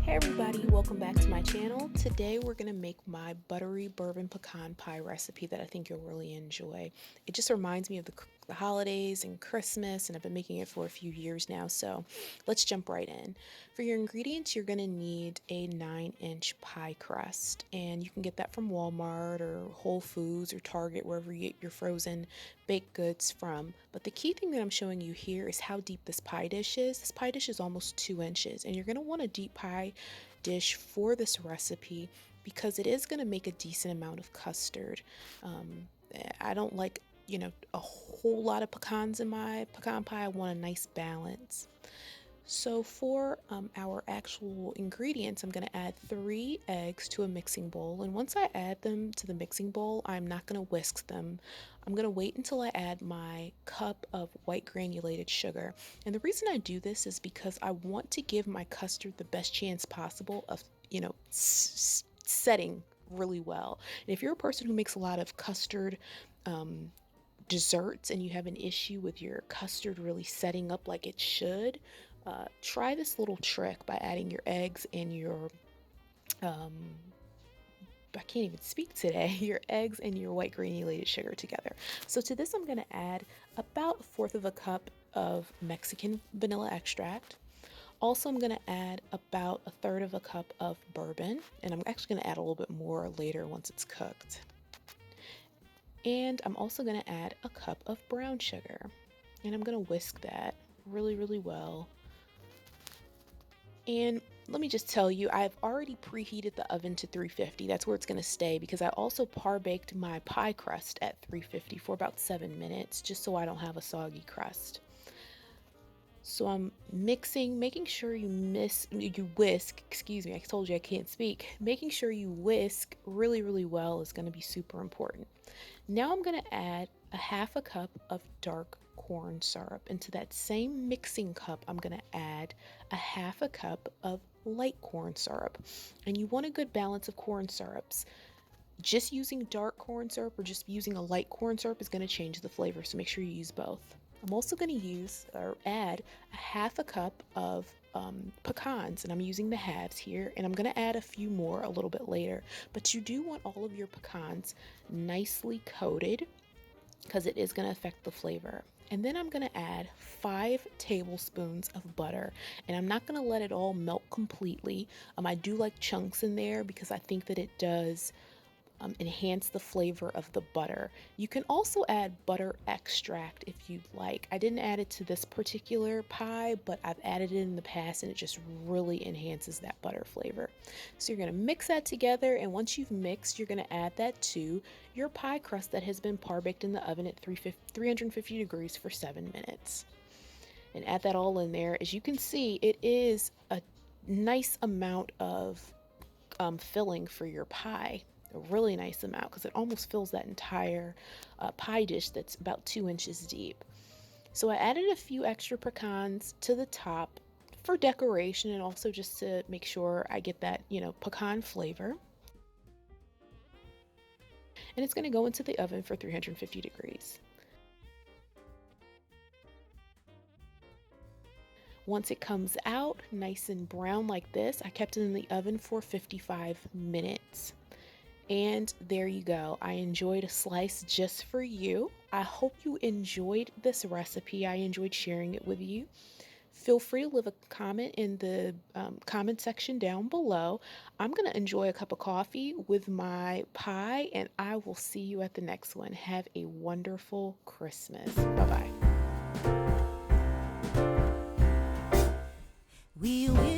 Hey everybody, welcome back to my channel. Today we're going to make my buttery bourbon pecan pie recipe that I think you'll really enjoy. It just reminds me of the holidays and Christmas, and I've been making it for a few years now, so let's jump right in. For your ingredients, you're going to need a 9-inch pie crust, and you can get that from Walmart or Whole Foods or Target, wherever you get your frozen baked goods from. But the key thing that I'm showing you here is how deep this pie dish is. This pie dish is almost 2 inches, and you're going to want a deep pie dish for this recipe because it is going to make a decent amount of custard. I don't like, a whole lot of pecans in my pecan pie. I want a nice balance. So for our actual ingredients, I'm going to add 3 eggs to a mixing bowl. And once I add them to the mixing bowl, I'm not going to whisk them. I'm going to wait until I add my cup of white granulated sugar. And the reason I do this is because I want to give my custard the best chance possible of, setting really well. And if you're a person who makes a lot of custard, desserts and you have an issue with your custard really setting up like it should, try this little trick by adding your eggs and your I can't even speak today, your eggs and your white granulated sugar together. So to this I'm going to add about 1/4 of a cup of Mexican vanilla extract. Also, I'm going to add about 1/3 of a cup of bourbon, and I'm actually going to add a little bit more later once it's cooked. And I'm also going to add a cup of brown sugar, and I'm going to whisk that really, really well. And let me just tell you, I've already preheated the oven to 350. That's where it's going to stay because I also par-baked my pie crust at 350 for about 7 minutes, just so I don't have a soggy crust. So I'm mixing, making sure you whisk, excuse me, I told you I can't speak. Making sure you whisk really, really well is going to be super important. Now I'm going to add a 1/2 cup of dark corn syrup. And to that same mixing cup, I'm going to add a 1/2 cup of light corn syrup. And you want a good balance of corn syrups. Just using dark corn syrup or just using a light corn syrup is going to change the flavor, so make sure you use both. I'm also going to use or add a 1/2 cup of pecans, and I'm using the halves here, and I'm going to add a few more a little bit later. But you do want all of your pecans nicely coated because it is going to affect the flavor. And then I'm going to add 5 tablespoons of butter, and I'm not going to let it all melt completely. I do like chunks in there because I think that it does enhance the flavor of the butter. You can also add butter extract if you'd like. I didn't add it to this particular pie, but I've added it in the past and it just really enhances that butter flavor. So you're going to mix that together, and once you've mixed, you're going to add that to your pie crust that has been par-baked in the oven at 350 degrees for 7 minutes. And add that all in there. As you can see, it is a nice amount of filling for your pie. A really nice amount because it almost fills that entire pie dish that's about 2 inches deep. So I added a few extra pecans to the top for decoration and also just to make sure I get that, pecan flavor. And it's going to go into the oven for 350 degrees. Once it comes out nice and brown like this, I kept it in the oven for 55 minutes. And there you go. I enjoyed a slice just for you. I hope you enjoyed this recipe. I enjoyed sharing it with you. Feel free to leave a comment in the comment section down below. I'm going to enjoy a cup of coffee with my pie, and I will see you at the next one. Have a wonderful Christmas. Bye-bye. We will